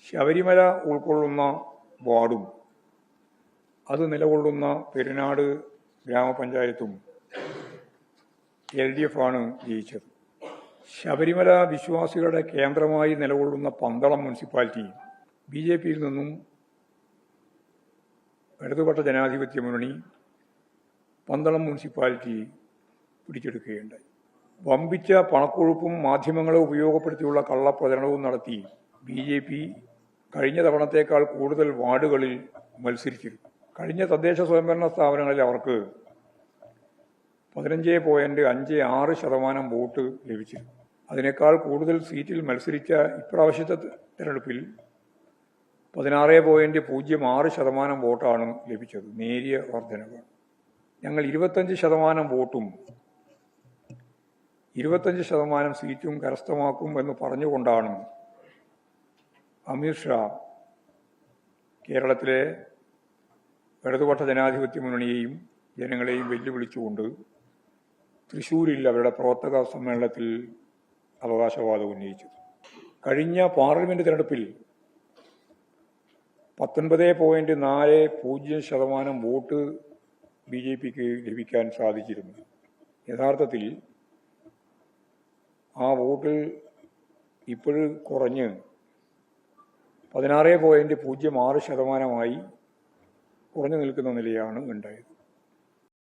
ശബരിമല ഉൾക്കൊള്ളുന്ന വാർഡും അത് നിലകൊള്ളുന്ന പെരുനാട് ഗ്രാമപഞ്ചായത്തും LDF ആണ് ജയിച്ചത്. ശബരിമല വിശ്വാസികളുടെ കേന്ദ്രമായി നിലകൊള്ളുന്ന പന്തളം മുനിസിപ്പാലിറ്റി BJPയിൽ നിന്നും ഇടതുപക്ഷ ജനാധിപത്യ മുന്നണി പന്തളം മുനിസിപ്പാലിറ്റി പിടിച്ചെടുക്കുകയുണ്ടായി. വമ്പിച്ച പണക്കൊഴുപ്പും മാധ്യമങ്ങളെ ഉപയോഗപ്പെടുത്തിയുള്ള കള്ളപ്രചരണവും നടത്തി BJP കഴിഞ്ഞ തവണത്തേക്കാൾ കൂടുതൽ വാർഡുകളിൽ മത്സരിച്ചിരുന്നു. കഴിഞ്ഞ തദ്ദേശ സ്വയംഭരണ സ്ഥാപനങ്ങളിൽ അവർക്ക് 15.56% വോട്ട് ലഭിച്ചിരുന്നു. അതിനേക്കാൾ കൂടുതൽ സീറ്റിൽ മത്സരിച്ച ഇപ്രാവശ്യത്തെ തെരഞ്ഞെടുപ്പിൽ 16.06% വോട്ടാണ് ലഭിച്ചത്. നേരിയ വർധനവ്. ഞങ്ങൾ 25% വോട്ടും 25% സീറ്റും കരസ്ഥമാക്കും എന്ന് പറഞ്ഞുകൊണ്ടാണ് അമിത്ഷാ കേരളത്തിലെ ഇടതുപക്ഷ ജനാധിപത്യ മുന്നണിയെയും ജനങ്ങളെയും വെല്ലുവിളിച്ചുകൊണ്ട് തൃശ്ശൂരിൽ അവരുടെ പ്രവർത്തക സമ്മേളനത്തിൽ അവകാശവാദം ഉന്നയിച്ചത്. കഴിഞ്ഞ പാർലമെന്റ് തെരഞ്ഞെടുപ്പിൽ 19.40% വോട്ട് BJPക്ക് ലഭിക്കാൻ സാധിച്ചിരുന്നു. യഥാർത്ഥത്തിൽ ആ വോട്ട് ഇപ്പോഴും കുറഞ്ഞ് 16.06% കുറഞ്ഞു നിൽക്കുന്ന നിലയാണ് ഉണ്ടായത്.